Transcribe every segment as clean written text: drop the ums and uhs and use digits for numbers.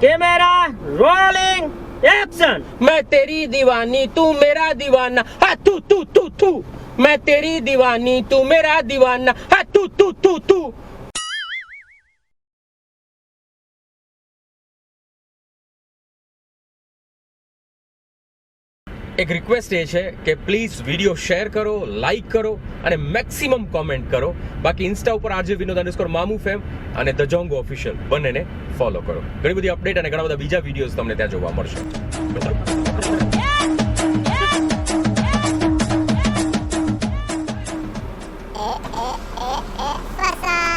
Camera rolling action. मैं तेरी दीवानी तू मेरा दीवाना, हाँ तू तू तू तू। मैं तेरी दीवानी तू मेरा दीवाना, हाँ तू तू तू तू। એક રિક્વેસ્ટ એ છે કે પ્લીઝ વિડીયો શેર કરો, લાઈક કરો અને મેક્સિમમ કોમેન્ટ કરો. બાકી ઇન્સ્ટા ઉપર RJ Vinod _ મામુ ફેમ અને ધ જોંગો ઓફિશિયલ બંનેને ફોલો કરો. ઘણી બધી અપડેટ અને ઘણા બધા બીજા વિડીયોઝ તમને ત્યાં જોવા મળશે.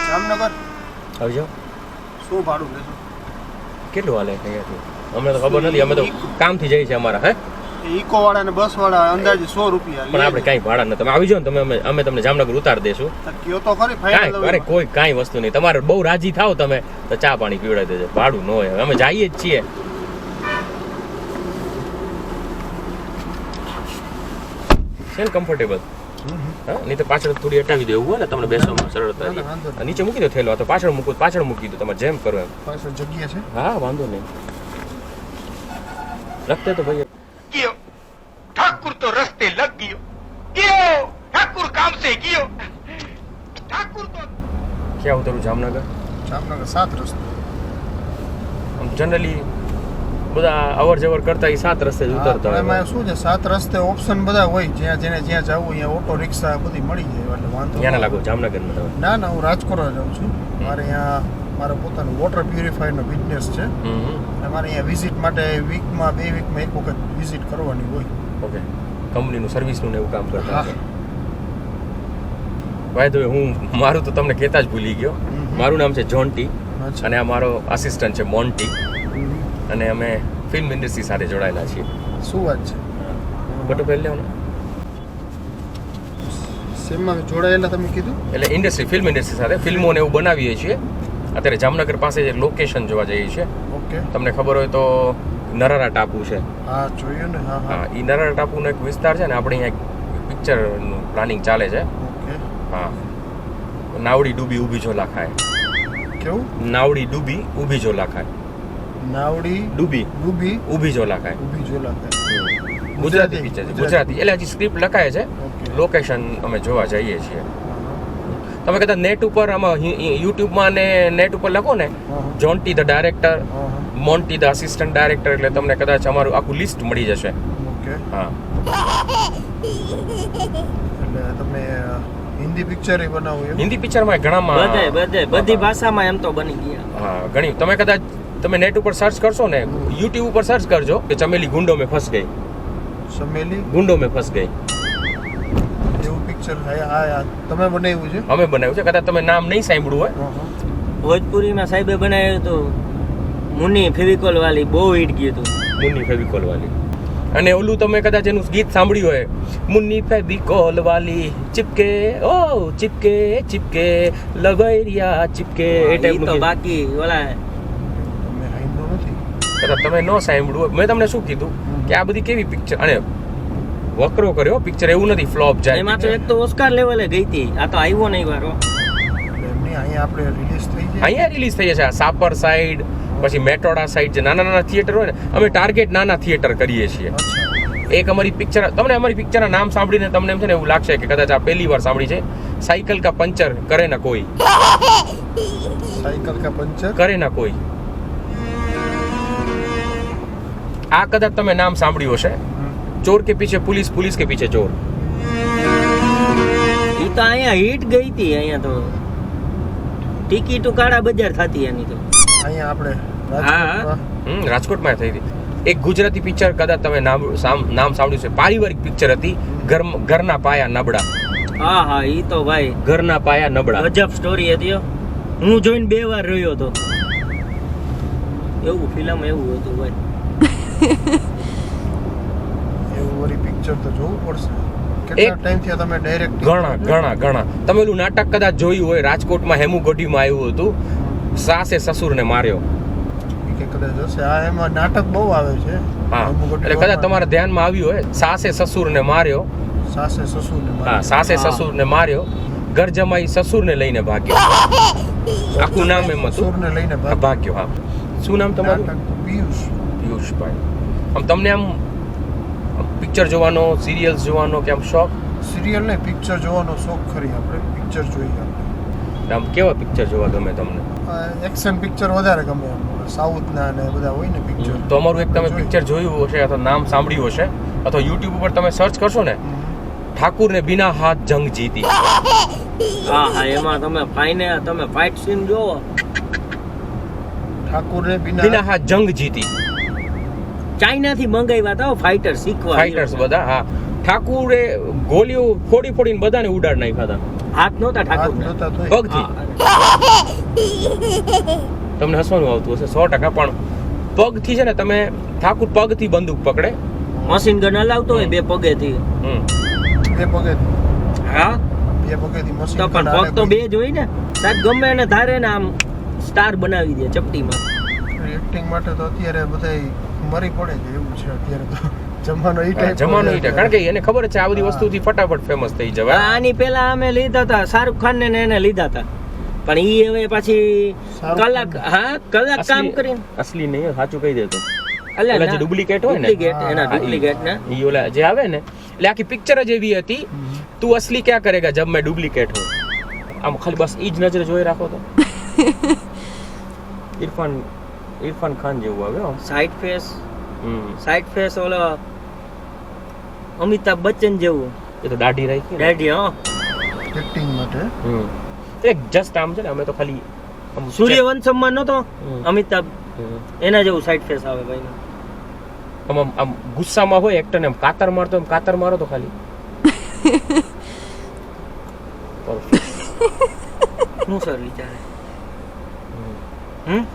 જામનગર આવી જાઓ. શું ભાડું લેશો? કેટલું હાલે અહીંયાથી? અમને તો ખબર નથી, અમે તો કામથી જઈએ છીએ અમારા. હે ઇકો વાળા ને બસ વાળા અંદાજે 100 રૂપિયા પણ આપણે કાંઈ ભાડા નથી. તમે આવી જાઓ ને, અમે તમને જામનગર ઉતારી દેશું. કયો તો ખરી ફાઇનલ. અરે કોઈ કાંઈ વસ્તુ નહીં. તમારે બહુ રાજી થાવ તમે તો ચા પાણી પીવડાવી દેજો, ભાડું ન હોય. અમે જઈએ જ છીએ. છે ને કમ્ફર્ટેબલ? હા, નહીં તો પાછળ થોડી હટાવી દો. એવું હોય ને તમને બેસવામાં સરળતા. નીચે મૂકી દો થેલો, તો પાછળ મૂકી દો. તમારે જેમ કરો એમ. પાછળ જગ્યા છે? હા, વાંધો નહીં. રખતે તો ભાઈ ગયો ઠાकुर तो रस्ते लग गयो ઠાकुर काम से गयो ઠાकुर तो ક્યાં ઉતરું? જામનગર. જામનગર 7 રસ્તે. આમ જનરલી બધા અવર જવર કરતા એ 7 રસ્તે જ ઉતરતા હોય. એમાં શું છે, 7 રસ્તે ઓપ્શન બધા હોય. જ્યાં જ્યાં જવું અહીંયા ઓટો રિક્ષા બધી મળી જાય એટલે વાંધો ક્યાં ના લાગો? જામનગરમાં તમે? ના ના, હું રાજકોટ જાઉં છું. મારે અહીંયા મારો પોતાનું વોટર પ્યુરિફાયરનો બિઝનેસ છે. અમારે અહીંયા વિઝિટ માટે વીકમાં 2 વીકમાં એક વખત વિઝિટ કરવાની હોય. ઓકે, કંપનીનું સર્વિસનું ને એવું કામ કરતા. ભાઈ તો હું મારું તો તમને કહેતા જ ભૂલી ગયો. મારું નામ છે જોન્ટી અને આ મારો આસિસ્ટન્ટ છે મોન્ટી અને અમે ફિલ્મ ઇન્ડસ્ટ્રી સાથે જોડાયેલા છીએ. શું વાત છે? ફોટો પહેરી લેવો ને. શેમાં જોડાયેલા તમે કીધું? એટલે ફિલ્મ ઇન્ડસ્ટ્રી સાથે ફિલ્મો ને એવું બનાવીએ છીએ. અત્યારે જામનગર પાસે એક લોકેશન જોવા જઈએ છીએ. ઓકે, તમને ખબર હોય તો નરારા ટાપુ છે. હા જોયું ને. હા હા, એ નરારા ટાપુનો એક વિસ્તાર છે ને, આપણે અહીંયા એક પિક્ચરનું પ્લાનિંગ ચાલે છે. ઓકે. હા, નાવડી ડૂબી ઊભી જો લાખાય. કેવું? નાવડી ડૂબી ઊભી જો લાખાય. નાવડી ડૂબી ઊભી જો લાખાય. ઊભી જોલા થાય. ગુજરાતી પિક્ચર છે. ગુજરાતી એટલે હજી સ્ક્રિપ્ટ લખાય છે. ઓકે. લોકેશન અમે જોવા જઈએ છીએ. તમે કદાચ નેટ ઉપર આમાં યુટ્યુબમાં ને નેટ ઉપર લખો ને Jonty the director, Monty the assistant director, એટલે તમને કદાચ અમારું આખું લિસ્ટ મળી જશે. ઓકે. હા, એટલે તમે હિન્દી પિક્ચર બનાવો એમ? હિન્દી પિક્ચરમાં ઘણામાં બધી ભાષામાં એમ તો બની ગયા. હા, ઘણી. તમે કદાચ નેટ ઉપર સર્ચ કરશો ને, યુટ્યુબ ઉપર સર્ચ કરજો કે ચમેલી ગુંડો મેં ફસ ગઈ. ચમેલી ગુંડો મેં ફસ ગઈ એવું પિક્ચર તમે બનાવ્યું છે? અમે બનાવ્યું છે. કદાચ તમે નામ નહીં સાંભળ્યું હોય. ભોજપુરીમાં સાહેબે બનાવ્યું હતું મુન્ની ફેવિકોલ વાલી, બહુ હિટ ગયું હતું. મુન્ની ફેવિકોલ વાલી. અને ઓલું તમે કદાચ એનું ગીત સાંભળ્યું હોય, મુન્ની ફેવિકોલ વાલી ચિપકે ઓ ચિપકે ચિપકે લગૈરિયા ચિપકે. એ ટાઈપનું તો ગીત. બાકી ઓલા તમે સાંભળ્યું નથી? કદાચ તમે ન સાંભળ્યું હોય. મેં તમને શું કીધું કે આ બધી કેવી પિક્ચર, અને વકરો કર્યો પિક્ચર, એવું નથી ફ્લોપ જાય. એમાં તો એક તો ઓસ્કાર લેવલે ગઈ હતી, આ તો આવ્યો નહીં વારો. એમની અહીંયા આપણે રિલીઝ થઈ જાય. અહીંયા રિલીઝ થઈ જશે. સાપર સાઈડ, પછી મેટોડા સાઈડ, જે નાના નાના થિયેટર હોય ને, અમે ટાર્ગેટ નાના થિયેટર કરીએ છીએ. અચ્છા. એક અમારી પિક્ચર, તમને અમારી પિક્ચરના નામ સાંભળીને તમને એમ છે ને એવું લાગશે કે કદાચ આ પહેલી વાર સાંભળી છે. સાયકલ કા પંચર કરે ના કોઈ. સાયકલ કા પંચર કરે ના કોઈ. આ કદાચ તમે નામ સાંભળ્યું હશે. ચોર કે પીછે પુલિસ, પુલિસ કે પીછે ચોર. ઈ તો અહીંયા હિટ ગઈ હતી. અહીંયા તો ટિકિટો કાળા બજાર થતી એની તો. અહીંયા આપણે હા. રાજકોટમાં થઈ હતી. એક ગુજરાતી પિક્ચર કદાચ તમે નામ સાંભળ્યું છે. પારિવારિક પિક્ચર હતી, ઘરના પાયા નબળા. હા હા, ઈ તો ભાઈ ઘરના પાયા નબળા. ગજબ સ્ટોરી હતી. હું જોઈને 2 વાર રહ્યો હતો. એવું ફિલ્મ એવું હતું ભાઈ. એવું વળી પિક્ચર તો જોવું પડશે. કેટલા ટાઈમથી તમે ડાયરેક્ટ? ઘણા. તમે ઓલું નાટક કદાચ જોયું હોય, રાજકોટમાં હેમુ ગઢીમાં આવ્યું હતું, સાસે સસુરને માર્યો. કે કદાચ હશે. આ એમાં નાટક બહુ આવે છે. હા, એટલે કદાચ તમારા ધ્યાનમાં આવ્યું હોય, સાસે સસુરને માર્યો. સાસે સસુરને માર્યો. હા, સાસે સસુરને માર્યો. ઘર જમાઈ સસુરને લઈને ભાગ્યો. આખું નામ એમ હતું, સસુરને લઈને ભાગ્યો. હા, શું નામ તમારું? નાટક પિયુષભાઈ. આમ તમને આમ પિક્ચર જોવાનો, સિરિયલ્સ જોવાનો કે આમ શોખ? સિરિયલ ને પિક્ચર જોવાનો શોખ ખરી, આપણે પિક્ચર જોઈએ આપણે. આમ કેવા પિક્ચર જોવા ગમે તમને? એક્શન પિક્ચર વધારે ગમે, સાઉથના ને બધા હોય ને પિક્ચર. તો અમારું એક તમે પિક્ચર જોયું હશે અથવા નામ સાંભળ્યું હશે અથવા યુટ્યુબ ઉપર તમે સર્ચ કરશો ને, ઠાકુર ને બિના હાથ જંગ જીતી. હા હા, એમાં તમે ફાઇટ સીન જોવો. ઠાકુર ને બિના હાથ જંગ જીતી. ચાઇના થી મંગાવ્યા હતા ફાઇટર શીખવા. ફાઇટર્સ બધા, હા. ઠાકુરે ગોલીઓ ફોડી બધાને ઉડાડ નાખ્યા હતા. હાથ નહોતા ઠાકુર પગથી. તમને હસવાનું આવતું હશે 100%, પણ પગથી છે ને, તમે ઠાકુર પગથી બંદૂક પકડે. મશીન ગન હલાવતો હોય 2 પગેથી. બે પગે, હા, 2 પગેથી મશીન તો પણ પગ તો 2 જ હોય ને સાહેબ. ગમે એને ધારે ને આમ સ્ટાર બનાવી દે ચપટીમાં. એક્ટિંગ માટે તો અત્યારે બધાય મરી પડે છે એવું છે અત્યારે તો. જમાનો ઈ ટાઈપ, કારણ કે એને ખબર છે આ બધી વસ્તુથી ફટાફટ ફેમસ થઈ જવાય. આની પહેલા અમે લીધા હતા શાહરુખ ખાન ને એને લીધા હતા, પણ ઈ હવે પાછી કલાક કામ કરીને. અસલી નહીં, સાચું કહી દેતો. અલ્યા ઓલા જે ડુપ્લિકેટ હોય ને, એના ડુપ્લિકેટ ને ઈ ઓલા જે આવે ને, એટલે આખી પિક્ચર જ એવી હતી. તું અસલી ક્યાં કરેગા જબ મેં ડુપ્લિકેટ હું. આમ ખાલી બસ ઈ જ નજરે જોઈ રાખો તો ઇરફાન ખાન જેવું આવે. સાઈડ ફેસ ઓલો અમિતાભ બચ્ચન જેવું. એ તો દાઢી રાખી દાઢી. હા, એક્ટિંગ માટે. એક જસ્ટ આમ છે ને, અમે તો ખાલી સૂર્યવંશમમાં નતો અમિતાભ, એના જેવું સાઈડ ફેસ આવે ભાઈ. આમ ગુસ્સામાં હોય એક્ટર ને, આમ કાતર મારતો, એમ કાતર મારો તો ખાલી. શું સર વિચારે?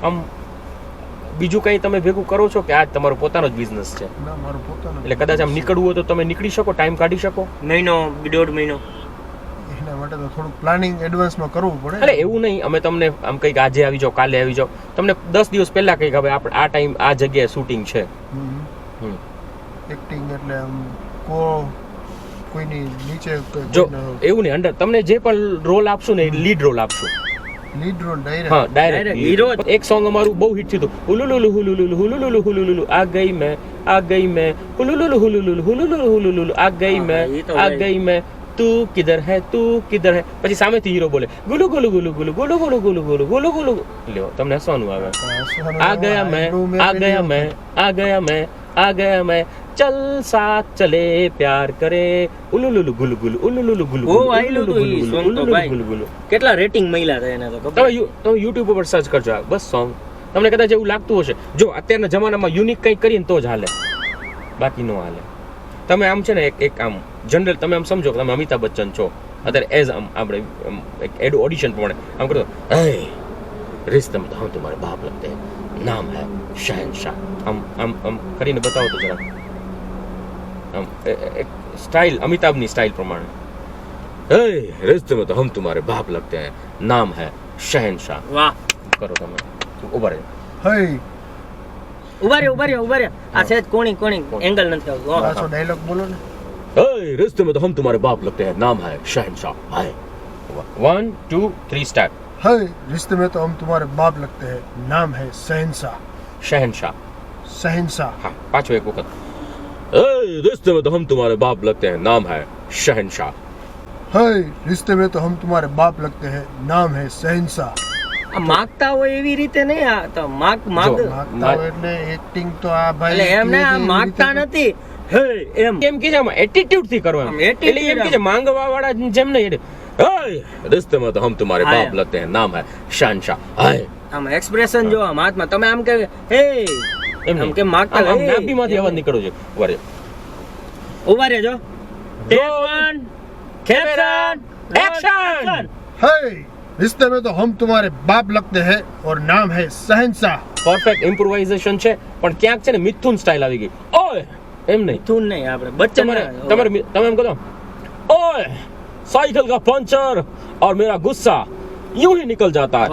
આમ બીજું કઈ તમે ભેગું કરો છો કે આજ તમારો પોતાનો જ બિઝનેસ છે? ના, મારું પોતાનું. એટલે કદાચ આમ નીકળવું હોય તો તમે નીકળી શકો, ટાઈમ કાઢી શકો? મહિનો 1.5 મહિનો. એના માટે તો થોડું પ્લાનિંગ એડવાન્સમાં કરવું પડે. એટલે એવું નહીં, અમે તમને આમ કંઈક આજે આવી જાઓ, કાલે આવી જાઓ, તમને 10 દિવસ પહેલા કંઈક હવે આપણે આ ટાઈમ આ જગ્યાએ શૂટિંગ છે. એક્ટિંગ એટલે આમ કોઈની નીચે જો એવું નહીં, અંડર તમને જે પણ રોલ આપશું ને, લીડ રોલ આપશું. Lead role direct. હા, ડાયરેક્ટ હીરો. એક સોંગ અમારું બહુ હિટ થયું હતું, હુલુલુલુ હુલુલુલુ હુલુલુલુ હુલુલુલુ આ ગઈ મેં હુલુલુલુ હુલુલુલુ હુલુલુલુ આ ગઈ મેં તું કિધર હે પછી સામેથી હીરો બોલે ગુલુ ગુલુ ગુલુ ગુલુ ગુલુ ગુલુ ગુલુ ગુલુ ગુલુ ગુલુ. લ્યો, તમને હસવાનું આવે. આ ગયા મેં ચલ સાથ ચલે પ્યાર કરે ઉલુલુલુ ગુલુ ગુલુ ઉલુલુલુ ગુલુ ગુલુ. કેટલા રેટિંગ મળ્યા હતા એને તો તમે યુટ્યુબ ઉપર સર્ચ કરજો બસ સોંગ. તમને કદાચ એવું લાગતું હશે, જો અત્યારના જમાનામાં યુનિક કંઈક કરીએ ને તો જ હાલે, બાકી નો હાલે. તમે આમ છે ને એક આમ જનરલ તમે આમ સમજો કે તમે અમિતાભ બચ્ચન છો અત્યારે, એઝ આમ આપણે એક એડ ઓડિશન પ્રમાણે આમ કરો, रिश्ते में तो हम तुम्हारे बाप लगते हैं, नाम है शहनशाह. આમ કરીને બતાવો તો જરા. આમ એક સ્ટાઇલ, અમિતાભની સ્ટાઇલ પ્રમાણે. रिश्ते में तो हम तुम्हारे बाप लगते हैं, नाम है शहनशाह. વાહ, કરો તમે. ઉભા રહે. ઉભા રે. આ સેજ કોણી એંગલ નથી આવતું. પાછો ડાયલોગ બોલો ને. रिश्ते में तो हम तुम्हारे बाप लगते हैं, नाम है शहनशाह. 1 2 3 स्टार्ट. रिश्ते में तो हम तुम्हारे बाप लगते हैं, नाम है शहनशाह. हाँ, पांचों एक वक्त. रिश्ते में तो हम तुम्हारे बाप लगते हैं, नाम है शहनशाह. रिश्ते में तो हम तुम्हारे बाप लगते हैं, नाम है शहनशाह. આ માગતા હોય એવી રીતે નહીં, આ તો માગતા હોય એટલે એક્ટિંગ તો આ ભાઈ એટલે એમને આ માગતા નથી. એમ કે છે એટીટ્યુડ થી કરો, એટલે એમ કે છે માંગવા વાળા જેમ નહીં. रिश्ते में तो हम तुम्हारे बाप लगते हैं, नाम है शहनशाह. આમ એક્સપ્રેશન જો આમ હાથમાં તમે આમ કે એમ કે માગતા આમ નાભીમાંથી અવાજ નીકળો છે. ઉભા રહેજો. Take 1 camera action. रिश्ते में तो हम तुम्हारे बाप लगते हैं और नाम है शहनशाह. પરફેક્ટ ઇમ્પ્રોવાઇઝેશન છે, પણ ક્યાંક છે ને મિથુન સ્ટાઇલ આવી ગઈ. ઓય એમ નહીં, મિથુન નહીં, આપણે બચ્ચન. તમે એમ કહો, ઓય साइकिल का पंचर और मेरा गुस्सा यूं ही निकल जाता है.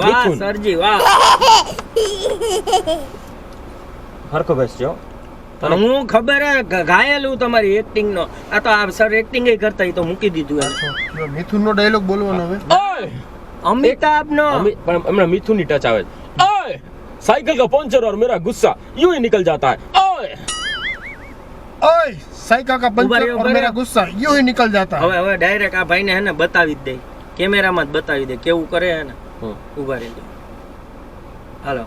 वाह सरजी वाह. હરખો બેસજો. હું ખબર હે ઘાયલ હું તમારી એક્ટિંગ નો. આ તો આ સર એક્ટિંગ કરતા તો મૂકી દીધું. મિથુન નો ડાયલોગ બોલવાનો હવે. અમિતાભ નો પણ હમણાં મિથુન ની ટચ આવે. ઓય साइकिल का पंचर और मेरा गुस्सा यूं ही निकल जाता है ओए ओए साइकिल का ઉભા पंचर રહ્યો, और ઉભા मेरा રહ્યો. गुस्सा यूं ही निकल जाता है હવે ડાયરેક્ટ આ ભાઈને હે ને બતાવી જ દે, કેમેરામાં જ બતાવી દે કેવું કરે હે ને. ઉભા રહેજો, હાલો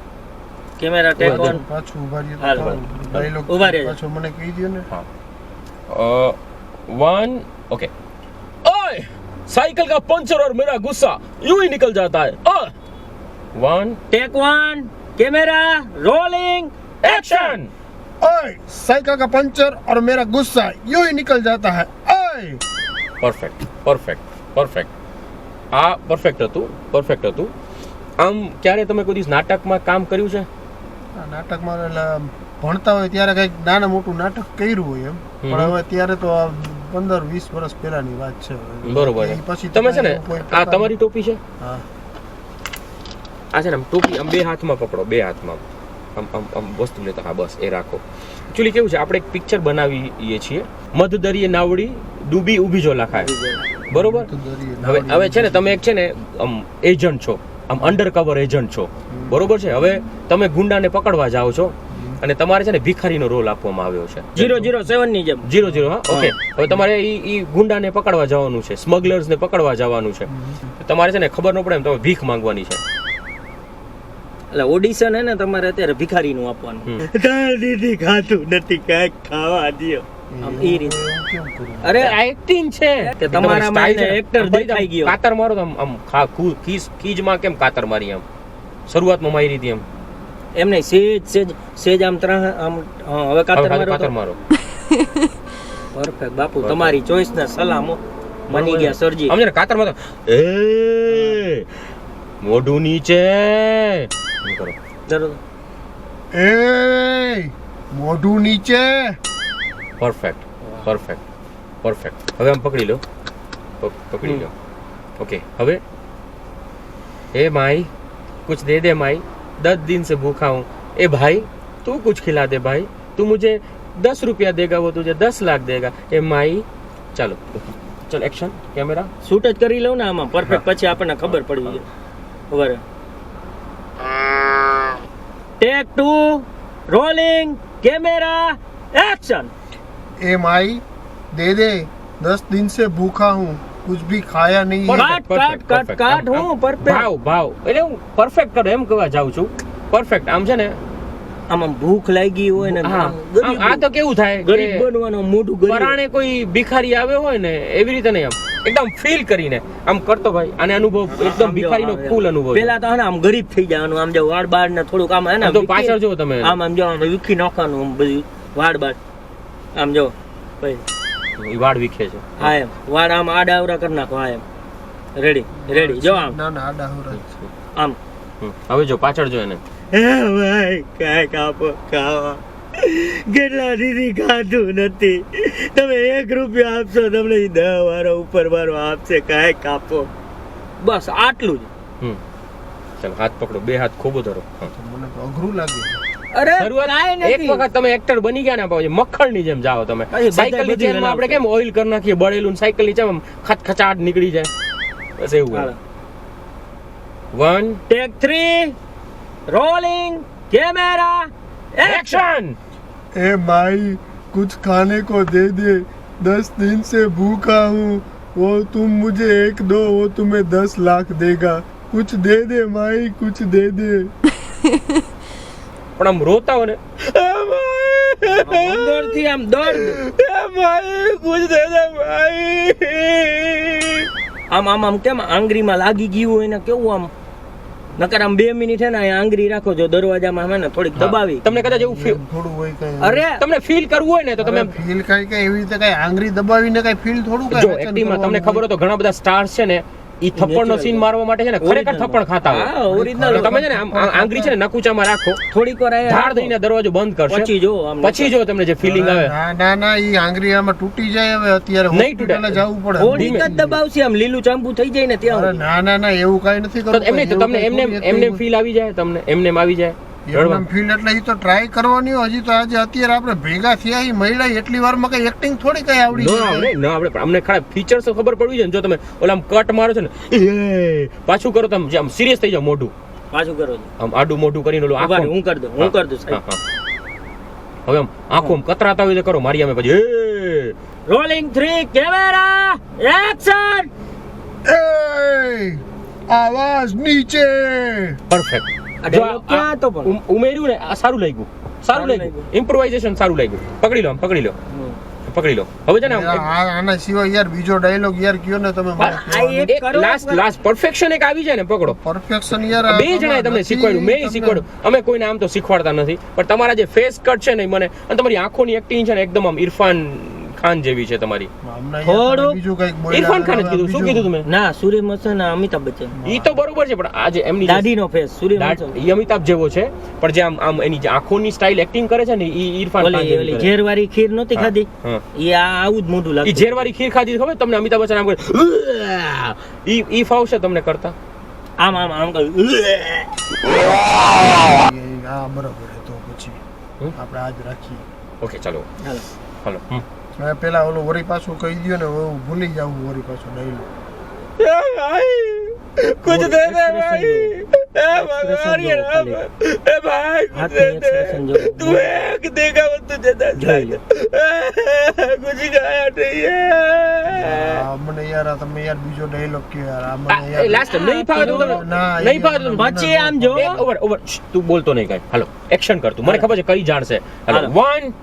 કેમેરા ટેક ઉભા ઓન. પાછું ઉભા રહ્યો હાલ, તો હાલ. ડાયલોગ ઉભા રહેજો. પાછો મને કહી દ્યો ને. वन ओके ओए साइकिल का पंचर और मेरा गुस्सा यूं ही निकल जाता है ओए one take one, camera rolling, action ओए साइकिल का पंचर और मेरा गुस्सा यूं ही निकल जाता है ओए પરફેક્ટ પરફેક્ટ પરફેક્ટ આ પરફેક્ટ હતું આમ ક્યારે તમે કોઈ દિવસ નાટકમાં કામ કર્યું છે આ નાટકમાં એટલે ભણતા હોય ત્યારે કંઈક નાના મોટું નાટક કર્યું હોય એમ પણ હવે ત્યારે તો આ 15-20 વર્ષ પહેલાની વાત છે બરોબર એ છે પછી તો તમે છે ને કોઈ આ પ્રકારનું- તમારી ટોપી છે હા આ છે ને આમ ટોપી આમ બે હાથમાં પકડો બે હાથમાં આમ આમ આમ વસ્તુ લેતા હા બસ એ રાખો એકચ્યુઅલી કેવું છે આપણે એક પિક્ચર બનાવીએ છીએ મધદરિયે નાવડી ડૂબી ઊભી જો લખાય બરોબર તો દરિયે હવે નાવડી હવે છે ને તમે એક છે ને આમ એજન્ટ છો આમ અંડર કવર એજન્ટ છો બરોબર છે હવે તમે ગુંડાને પકડવા જાઓ છો અને તમારે છે ને ભિખારીનો રોલ આપવામાં આવ્યો છે 007 ની જેમ. 00 હા ઓકે હવે તમારે ઈ ગુંડાને પકડવા જવાનું છે સ્મગલર્સ ને પકડવા જવાનું છે તમારે છે ને ખબર ન પડે એમ તમે ભીખ માંગવાની છે એટલે ઓડિશન હે ને તમારે અત્યારે ભિખારીનું આપવાનું. તાર દીદી ખાતું નથી, કાંઈક ખાવા દ્યો. આમ ઈ રીતે. એવું કેમ કરું અરે આ એક્ટિંગ છે કે તમારામાં એને actor દેખાઈ ગયો. કાતર મારો તો આમ ખીજમાં કેમ કાતર મારી આમ શરૂઆતમાં મારી હતી એમ એમ નહીં, સેજ આમ આમ હા, હવે કાતર હવે મારો કાતર તો. મારો પરફેક્ટ બાપુ, તમારી ચોઈસ ના સલામો. મની ગયા સરજી. સમજે ને કાતર મારો એ મોઢું નીચે એમ કરો જરૂર. એ મોઢું નીચે પરફેક્ટ પરફેક્ટ પરફેક્ટ હવે આમ પકડી લો પકડી લો ओके હવે ए माई कुछ दे दे माई 10 दिन से भूखा हूँ ए भाई तू कुछ खिला दे भाई तू मुझे 10 रुपया देगा वो तुझे 10 लाख देगा ए माई चलो चल एक्शन कैमरा શૂટ જ કરી લઉં ને આમાં પરફેક્ટ, પછી આપણને ખબર પડવી જોઈએ. ખબર ટેક 2 રોલિંગ કેમેરા એક્શન. ए माई दे दे 10 दिन से भूखा हूँ कुछ भी खाया नहीं है કાટ, કાટ, કાટ, કાટ, હું perfect. ભાવ એટલે હું પરફેક્ટ કરો એમ કહેવા જાઉં છું પરફેક્ટ આમ છે ને આમ ભૂખ લાગી હોય ને હા આમ ગરીબ- આ તો કેવું થાય ગરીબ કે બનવાનું, મોઢું ગરીબ. પરાણે કોઈ ભિખારી આવ્યો હોય ને એવી રીતે નહીં આમ એકદમ ફીલ કરીને આમ કરતો ભાઈ અને અનુભવ એકદમ ભિખારીનો ફૂલ અનુભવ છે. પેલા તો હે ને આમ ગરીબ થઈ જવાનું, આમ જો વાળ બાળ ને થોડુંક આમ હે ને આમ તો પાછળ જુઓ તમે. આમ જો આમ વીખી નાખવાનું આમ બધું વાળ બાળ આમ જો ભાઈ. ઈ વાળ વીખે છે હા એમ વાળ આમ આડા અવરા કરી નાખો. હા એમ રેડી રેડી જો આમ ના ના આડા હોરા આમ હવે જો પાછળ જો એને હે ભાઈ કાંઈક આપો ખાવા, કેટલા દીદી ખાધું નથી, તમે 1 રૂપિયો આપશો તમને 10 વાળો ઉપર વાળો આપશે, કાંઈક આપો. બસ આટલું જ. ચાલો હાથ પકડો બે હાથ ખોબો ધરો હા. મને તો અઘરું લાગે અરે શરૂઆત કાંઈ એક નથી. વખત તમે એક્ટર બની ગયા ને પછી મક્ખણની જેમ જાઓ તમે પછી બધા સાયકલની બધું ચેનમાં આપણે કેમ ઓઇલ કરી નાખીએ બળેલું ને સાયકલની જેમ આમ ખચખચાટ નીકળી જાય બસ એવું હાલો. 1 ટેક 3 રોલિંગ કેમેરા एक्शन ए माई कुछ खाने को दे दे 10 दिन से भूखा हूँ वो तुम मुझे 1 दो वो तुम्हें 10 लाख देगा कुछ दे दे माई कुछ दे दे પણ આમ રોતા હોય ને અંદરથી આમ દર્દ ભાઈ કુછ દે દે ભાઈ આમ આમ આમ કેમ આંગળીમાં લાગી ગયું હોય ને કેવું આમ નકર આમ 2 મિનિટ હે ને અહીંયા આંગળી રાખો જો દરવાજામાં હે ને થોડીક દબાવી. તમને કદાચ એવું feel- થોડું હોય કઈ અરે તમને ફીલ કરવું હોય ને તો તમે ફીલ કઈ કઈ એવી રીતે કઈ આંગળી દબાવીને કઈ ફીલ થોડું કઈ જો એક્ટિંગમાં તમને ખબર હોય તો ઘણા બધા સ્ટાર્સ છે ને ઈ થપ્પડનો સીન મારવા માટે છે ને ખરેખર થપ્પડ ખાતા હા, હોય original. તો તમે છે ને આમ આંગળી છે ને નકુચામાં રાખો થોડીક વાર આયા ધાર દઈને દરવાજો બંધ કરશે પછી જો આમ પછી જો તમને જે ફીલિંગ આવે ના ના ના ઈ આંગળી આમાં તૂટી જાય હવે અત્યારે નહીં તૂટે. હોસ્પિટલે જવું પડે થોડીક જ દબાવશે આમ લીલું ચાંપુ થઈ જાય ને અરે ત્યાં ના ના ના એવું કઈ નથી તો કરવું એમને તો તમને એમને ફીલ આવી જાય તમને એમને આવી જાય રડવા. ફીલ એટલે ઈ તો ટ્રાય કરવાની હોય. હજી તો આજે અત્યારે આપણે ભેગા થયા ઈ મહિલા એટલી વારમાં કઈ એક્ટિંગ થોડી કઈ આવડી ન જાય. આવડે ન આવડે પણ અમને ખરા ફીચર્સ તો ખબર પડવી છે ને જો તમે ઓલા આમ કટ મારો છો ને એ પાછું કરો તમે આમ સિરિયસ થઈ જાવ મોઢું પાછું કરો છો. આમ આડું મોઢું કરીને ઓલું ઉભા રહો, આંખો હું કરી દઉં હું કરી દઉં સાહેબ. હા, હા. હવે આમ આંખો આમ કતરાતા હોય તો કરો મારી અમે પછી રોલિંગ 3 કેમેરા એક્શન. એ આવાજ નીચે. પરફેક્ટ આ dialogue ક્યાં હતો પણ? ઉમેર્યું ને આ સારું લાગ્યું સારું લાગ્યું ઇમ્પ્રોવાઇઝેશન સારું લાગ્યું. પકડી લો આમ પકડી લો હવે છે ને આના સિવાય યાર બીજો ડાયલોગ યાર કયો ને તમે મને. આ એક કરો લાસ્ટ પરફેક્શન એક આવી જાય ને પકડો. પરફેક્શન યાર બે જણાએ તમને શીખવાડ્યું મેં શીખવાડ્યું અમે કોઈને આમ તો શીખવાડતા નથી પણ તમારા જે ફેસ કટ છે ને મને અને તમારી આંખોની એક્ટિંગ છે ને એકદમ આમ ઇરફાન ખાન જેવી છે તમારી. થોડું બીજું કઈક બોલ્યા. ઇરફાન ખાન જ કીધું શું કીધું તમે? ના સૂર્યવંશી અને અમિતાભ બચ્ચન. ઈ તો બરોબર છે પણ આ જે એમની દાઢીનો ફેસ સૂર્યવંશી. ઈ અમિતાભ જેવો છે પણ જે આમ એની જે આંખોની સ્ટાઇલ એક્ટિંગ કરે છે ને ઈ ઇરફાન ખાન ઓલી જેવી કરે. ઝેરવાળી ખીર નહોતી હા, ખાધી હા. ઈ આવું જ મોઢું ઈ લાગે. ઝેરવાળી ખીર ખાધી ખબર તમને અમિતાભ બચ્ચન આમ કરે ઈ ફાવશે તમને કરતા? આમ આમ આમ કર્યું. હા બરાબર છે. તો પછી આપણે આજ રાખીએ. ઓકે ચાલો હાલો. હાલો મેં પેલા ઓલું વરી પાછું કહી દયો ને હું ભૂલી જાઉં વરી પાછું ડાયલોગ. कुछ दे दे भाई ए Expression भगवान ये दो खाली. ए भाई कुछ हाथ दे में दे expression दो. तू एक देगा वो तुझे दस જોઈ લો. कुछ गाया नहीं है આ મને યાર આ તમે યાર બીજો ડાયલોગ કયો યાર આ મને એ યાર લાસ્ટ નહીં ફાવે તો તમે ના, નહીં ફાવે તો પછી આમ જો ઓવર ઓવર તું બોલતો નહીં કાઈ હાલો એક્શન કર તું મને ખબર છે કઈ જાણશે હાલો હાલો. 1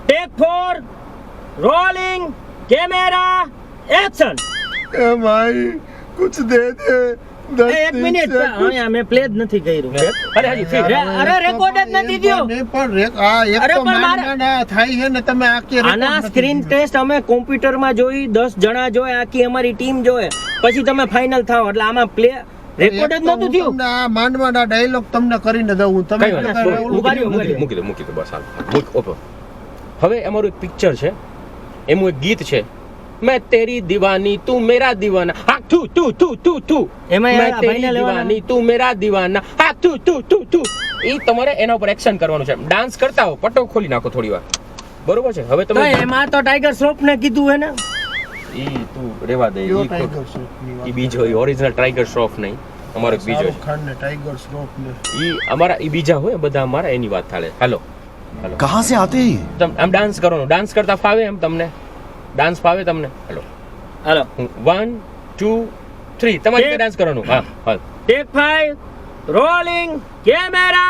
ટેક 4 રોલિંગ કેમેરા એક્શન. એ ભાઈ કુછ દે દે 10 એક મિનિટ અહીંયા મેં પ્લે જ નથી કર્યું. અરે હજી ફિર અરે રેકોર્ડ જ નથી થયો. નહીં પણ આ એક અરે તો પણ મારે- માના થાય છે ને તમે આખી આના સ્ક્રીન ટેસ્ટ અમે કોમ્પ્યુટરમાં જોઈ 10 જણા જોઈ આખી અમારી ટીમ જોઈ પછી તમે ફાઇનલ થાવ એટલે આમાં પ્લે રેકોર્ડ જ નહોતું થયું. તમને આ માંડવાના ડાયલોગ તમને કરીને દઉં તમે કઈ વાત કઈ નહીં. ઓલું ઉભા રહ્યો, કર્યું ઉભા નથી. મૂકી દો બસ હાલ મૂક ઓપો હવે અમારું એક પિક્ચર છે એનું એક ગીત છે मैं तेरी दीवानी तू मेरा दीवाना हाँ तू तू तू तू तू એમાં मैं આ तेरी ભાઈને લેવાના. दीवानी तू मेरा दीवाना हाँ तू तू तू तू એ તમારે એના ઉપર એક્શન કરવાનું છે ડાન્સ કરતા હો પટ્ટો ખોલી નાખો થોડી વાર બરોબર છે હવે તો તમે એમાં તો ટાઈગર શ્રોફ ને કીધું હે ને. ઈ તું રેવા દે કયો ઈ ટાઈગર શ્રોફની વાત ઈ બીજો ઈ ઓરિજિનલ ટાઈગર શ્રોફ નહીં અમારો એક બીજો શાહરુખ ખાન ને ટાઈગર શ્રોફ ને છે ઈ અમારા ઈ બીજા હોય બધા અમારા એની વાત થાલે હાલો હાલો कहाँ से आते हैं ये? તમ આમ ડાન્સ કરવાનો ડાન્સ કરતા ફાવે એમ તમને ડાન્સ ફાવે તમને હાલો હાલો 1 2 3 તમારે રીતે ડાન્સ કરવાનું હા હાલ ટેક 5 રોલિંગ કેમેરા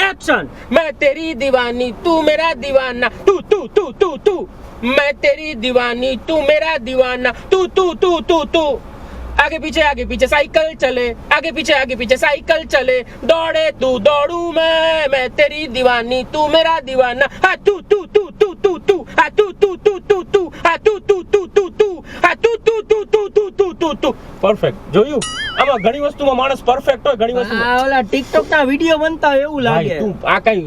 એક્શન. मैं तेरी दीवानी तू मेरा दीवाना तू तू तू तू तू मैं तेरी दीवानी तू मेरा दीवाना तू तू तू तू तू आगे पीछे साइकिल चले आगे पीछे साइकिल चले दौड़े तू दौड़ू मैं तेरी दीवानी तू मेरा दीवाना हाँ तू तू तू तू तू तू हाँ तू तू तू तू तू हाँ तू तू तू तू तू हाँ तू तू तू तू तू तू तू तू પરફેક્ટ જોયું આમાં ઘણી વસ્તુમાં માણસ પરફેક્ટ હોય ઘણી વસ્તુમાં આ ઓલા ટિકટોક ના વિડિયો બનતા હોય એવું ભાઈ લાગે. તું આ કઈ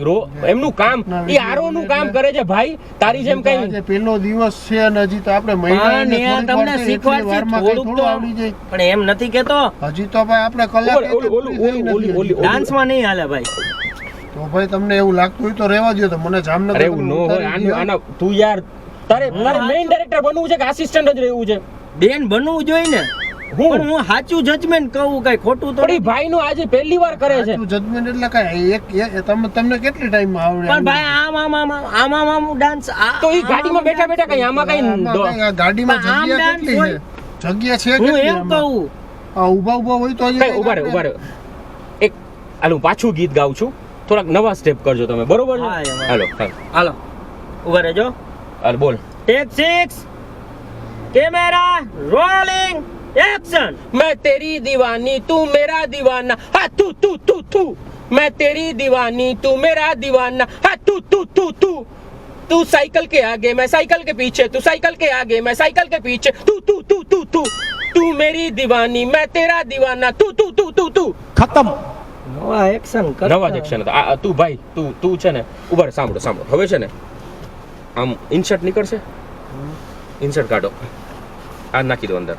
એમનું કામ એ આરો નું કામ કરે છે ભાઈ તારી જેમ કઈ આજે પહેલો દિવસ છે અને હજી તો આપણે પણ મહિનાને ન્યા થોડીક વાર તમને છે, શીખવાડશે એટલી વારમાં કઈ થોડુંક થોડું તો. આવડી જાય. પણ એમ નથી કેતો હજી તો ભાઈ આપણે કલાક એક જ ઓલું પૂરી થઈ નથી હજી. ડાન્સ માં નહીં હાલે ભાઈ. તો ભાઈ તમને એવું લાગતું હોય તો રહેવા દ્યો તો મને જામનગર અરે એવું નો હોય આના તું યાર તારે મેઇન ડાયરેક્ટર બનવું છે કે આસિસ્ટન્ટ જ રહેવું છે બેન બનવું જોઈએ ને પણ હું સાચું જજમેન્ટ કહું કઈ ખોટું તો પણ એ ભાઈ નું આજે પહેલી વાર કરે છે જજમેન્ટ એટલે કઈ તમને કેટલી ટાઈમ માં આવડે પણ ભાઈ આમ ડાન્સ તો એ ગાડીમાં બેઠા બેઠા કઈ આમાં કઈ ગાડીમાં પણ આમ જગ્યા dance કેટલી છે જગ્યા છે હું કેટલી એમ આમાં? કહું આ ઊભા હોય તો હજી ઉભા રહે એક હાલ હું પાછું ગીત ગાઉં છું થોડાક નવા સ્ટેપ કરજો તમે બરોબર છે હા, એમાં. હાલો હાલો ઉભા રહેજો હાલ બોલ ટેક 6 કેમેરા રોલિંગ એક્શન. मैं तेरी दीवानी तू मेरा दीवाना हाँ तू तू तू तू मैं तेरी दीवानी तू मेरा दीवाना हाँ तू तू तू तू तू साइकिल के आगे मैं साइकिल के पीछे तू साइकिल के आगे मैं साइकिल के पीछे तू तू तू तू तू तू मेरी दीवानी मैं तेरा दीवाना तू तू तू तू तू खत्म। નવા એક્શન નવા જ એક્શન હતા આ તું ભાઈ તું છે ને ઉભા રહે સાંભળો હવે છે ને આમ ઇન્સર્ટ નીકળશે ઇન્સર્ટ કાઢો આ નાખી દો અંદર